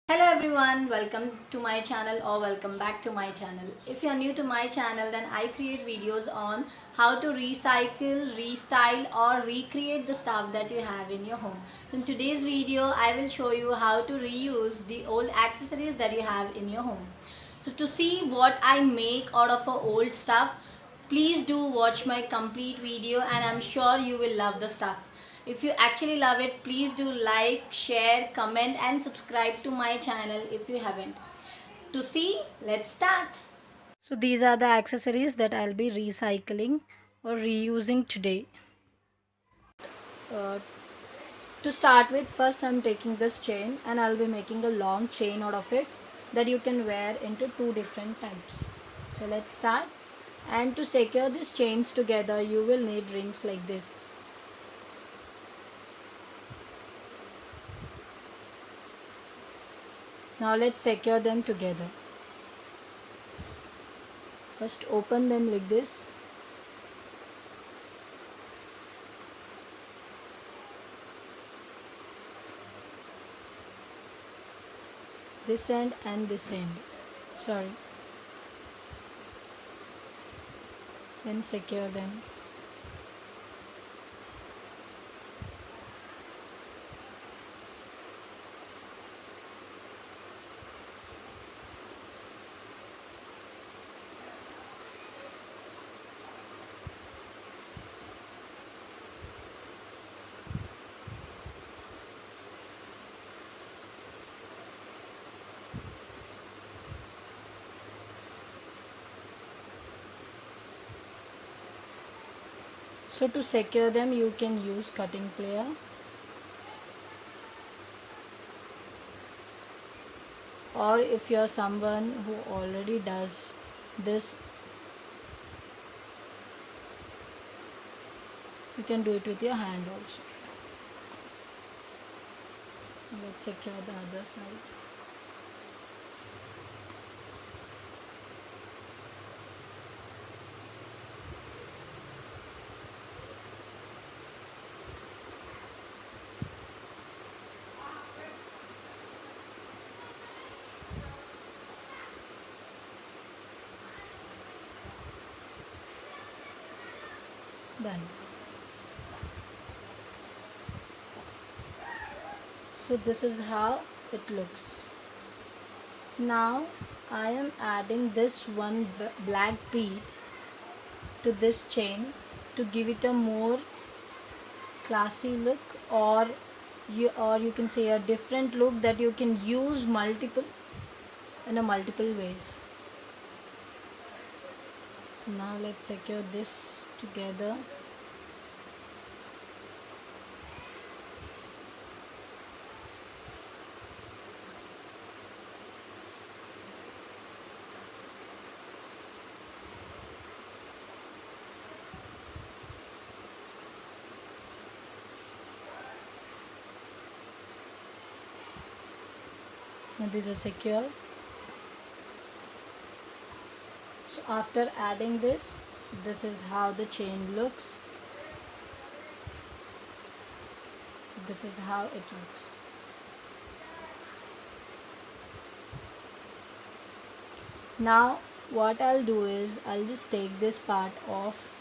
Hello everyone, welcome to my channel or welcome back to my channel. If you are new to my channel, then I create videos on how to recycle, restyle or recreate the stuff that you have in your home. So in today's video, I will show you how to reuse the old accessories that you have in your home. So to see what I make out of a old stuff, please do watch my complete video and I'm sure you will love the stuff. If you actually love it, please do like, share, comment and subscribe to my channel if you haven't. To see, let's start. So these are the accessories that I'll be recycling or reusing today. Uh, to start with, first I'm taking this chain and I'll be making a long chain out of it that you can wear into two different types. So let's start. And to secure these chains together, you will need rings like this. Now let's secure them together. First open them like this. This end and this end. Sorry. Then secure them. So to secure them, you can use cutting plier. Or if you're someone who already does this, you can do it with your hand also. Let's secure the other side. Done. So this is how it looks. Now I am adding this one black bead to this chain to give it a more classy look, or you can say a different look that you can use multiple in a multiple ways. So now let's secure this together. Now this is secure. So after adding this is how the chain looks. So this is how it looks. Now what I'll do is I'll just take this part off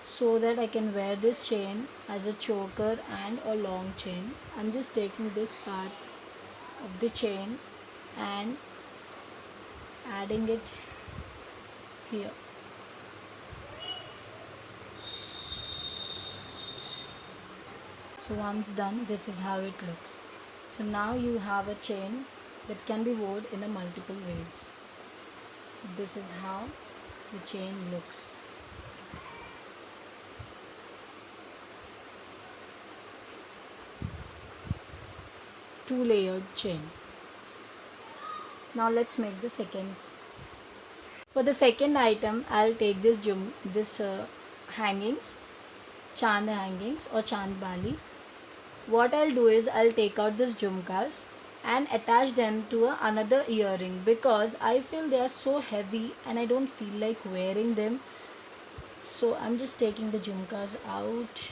so that I can wear this chain as a choker and a long chain. I'm just taking this part of the chain and adding it here. So once done, this is how it looks. So now you have a chain that can be worn in a multiple ways. So this is how the chain looks. Two-layered chain. Now let's make the second. For the second item, I'll take this hangings, chand hangings or chand bali. What I'll do is I'll take out this jhumkas and attach them to another earring because I feel they are so heavy and I don't feel like wearing them. So I'm just taking the jhumkas out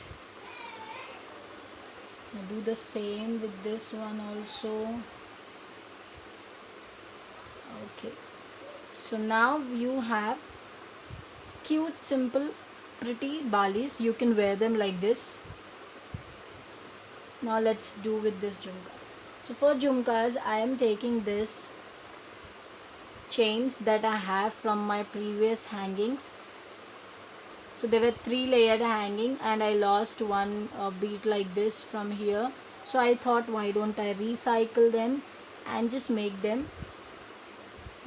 Now do the same with this one also. Okay, so now you have cute, simple, pretty balis. You can wear them like this. Now let's do with this jhumkas. So for jhumkas, I am taking this chains that I have from my previous hangings. So there were 3 layered hanging and I lost one bead like this from here. So I thought, why don't I recycle them and just make them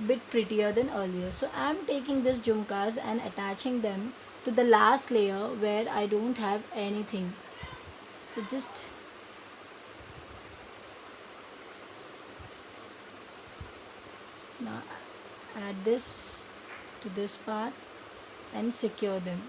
bit prettier than earlier. So I am taking this jhumkas and attaching them to the last layer where I don't have anything. So just now add this to this part and secure them.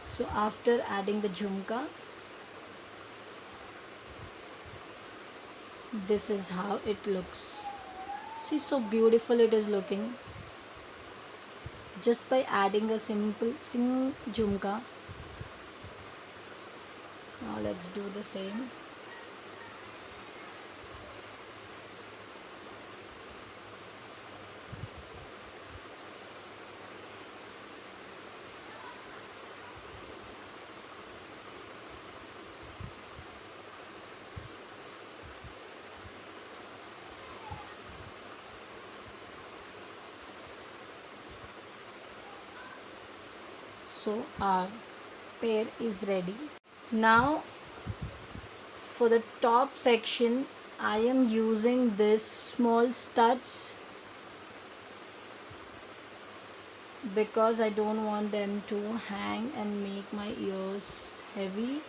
So after adding the jhumka, this is how it looks. See, so beautiful it is looking. Just by adding a simple jhumka. Now let's do the same. So our pair is ready. Now for the top section, I am using this small studs because I don't want them to hang and make my ears heavy.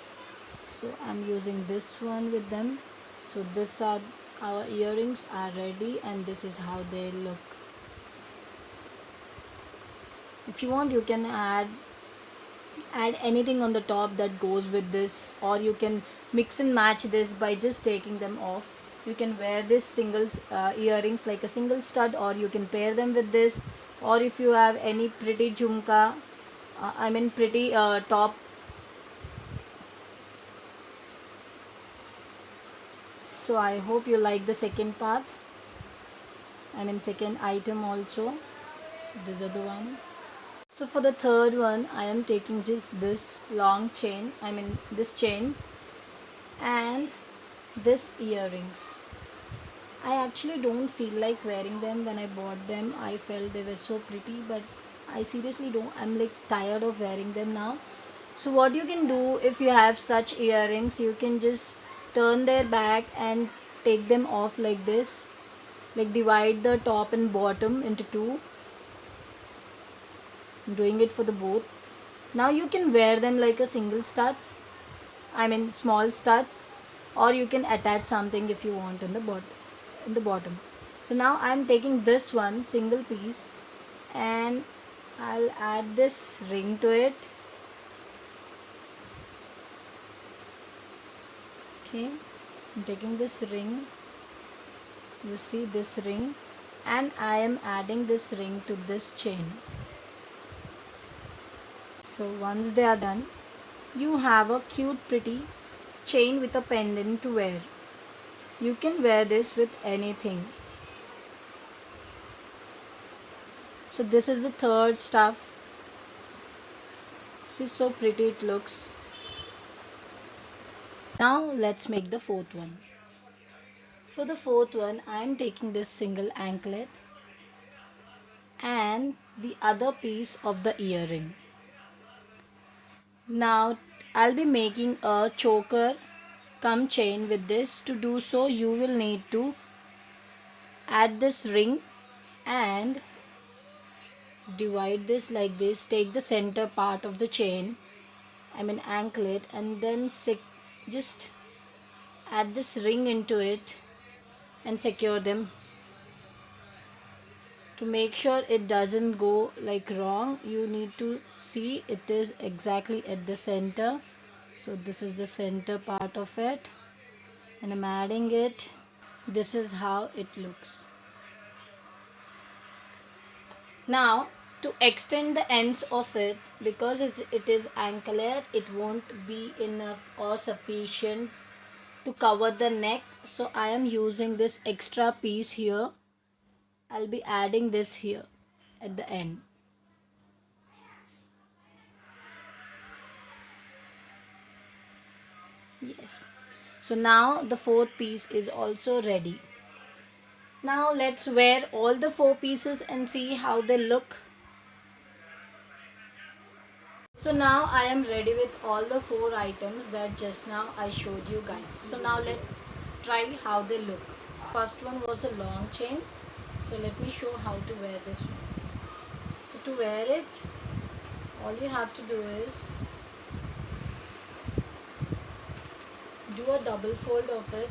So I'm using this one with them. So this are our earrings are ready and this is how they look. If you want, you can add anything on the top that goes with this, or you can mix and match this by just taking them off. You can wear this single earrings like a single stud, or you can pair them with this, or if you have any pretty jhumka, pretty top. So I hope you like the second part, second item also. These are the one. So for the third one, I am taking just this long chain, this chain and this earrings. I actually don't feel like wearing them. When I bought them, I felt they were so pretty, but I seriously don't. I'm like tired of wearing them now. So what you can do, if you have such earrings, you can just turn their back and take them off like this. Like divide the top and bottom into two. I'm doing it for the both. Now you can wear them like a single studs, small studs, or you can attach something if you want in the bottom. So now I'm taking this one single piece and I'll add this ring to it. Okay, I'm taking this ring. You see this ring, and I am adding this ring to this chain. So once they are done, you have a cute pretty chain with a pendant to wear. You can wear this with anything. So this is the third stuff. See, so pretty it looks. Now let's make the fourth one. For the fourth one, I am taking this single anklet and the other piece of the earring. Now I'll be making a choker cum chain with this. To do so, you will need to add this ring and divide this like this. Take the center part of the chain, anklet, and then just add this ring into it and secure them. To make sure it doesn't go like wrong, you need to see it is exactly at the center. So this is the center part of it, and I'm adding it. This is how it looks. Now to extend the ends of it, because it is anklet, it won't be enough or sufficient to cover the neck, so I am using this extra piece here. I'll be adding this here at the end. Yes, so now the fourth piece is also ready. Now let's wear all the 4 pieces and see how they look. So now I am ready with all the 4 items that just now I showed you guys. So now let's try how they look. First one was a long chain. So let me show how to wear this one. So to wear it, all you have to do is do a double fold of it,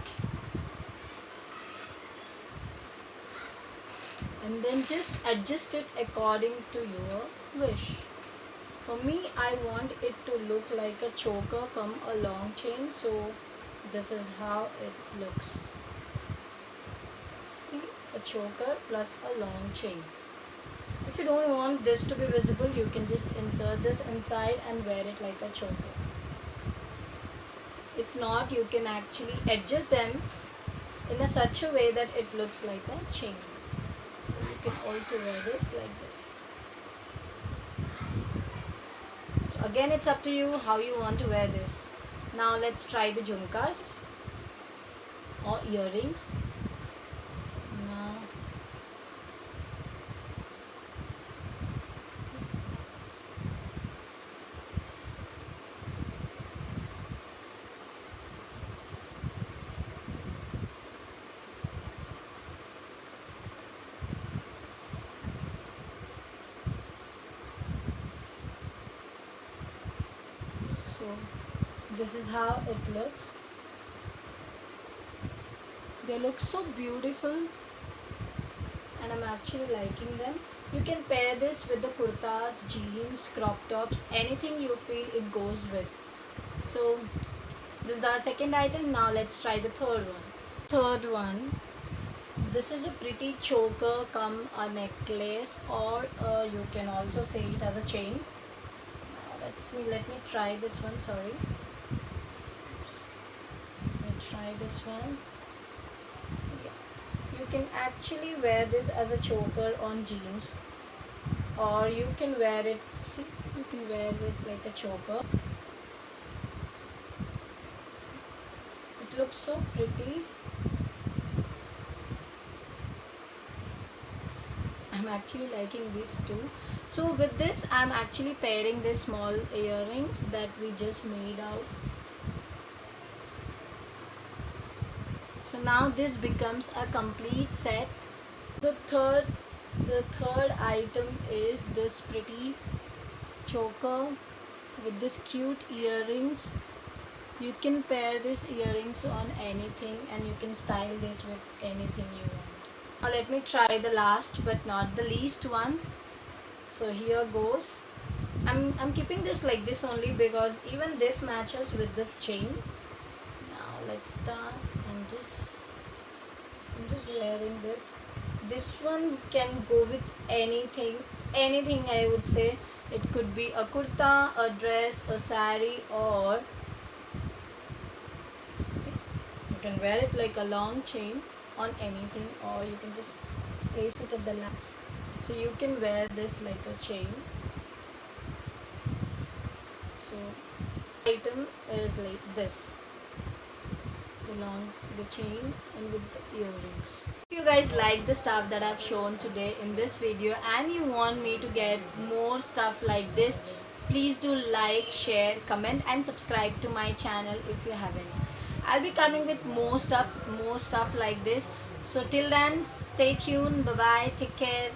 and then just adjust it according to your wish. For me, I want it to look like a choker come a long chain, so this is how it looks. See, a choker plus a long chain. If you don't want this to be visible, you can just insert this inside and wear it like a choker. If not, you can actually adjust them in a such a way that it looks like a chain. So you can also wear this like this. So again, it's up to you how you want to wear this. Now let's try the jhumkas or earrings. So now this is how it looks. They look so beautiful and I'm actually liking them. You can pair this with the kurtas, jeans, crop tops, anything you feel it goes with. So this is the second item. Now let's try the third one. Third one, this is a pretty choker come a necklace, or you can also say it as a chain. So now let me try this one. Sorry. Try this one. Yeah. You can actually wear this as a choker on jeans, or you can wear it, see, you can wear it like a choker. It looks so pretty. I'm actually liking this too. So with this, I'm actually pairing the small earrings that we just made out. So now this becomes a complete set. The third item is this pretty choker with this cute earrings. You can pair these earrings on anything and you can style this with anything you want. Now let me try the last but not the least one. So here goes. I'm keeping this like this only because even this matches with this chain. Now let's start. I'm just wearing this. This one can go with anything I would say. It could be a kurta, a dress, a sari, or see, you can wear it like a long chain on anything, or you can just place it at the last. So you can wear this like a chain. So item is like this. The chain and with the earrings. If you guys like the stuff that I've shown today in this video and you want me to get more stuff like this, please do like, share, comment and subscribe to my channel if you haven't. I'll be coming with more stuff like this. So till then, stay tuned. Bye bye. Take care.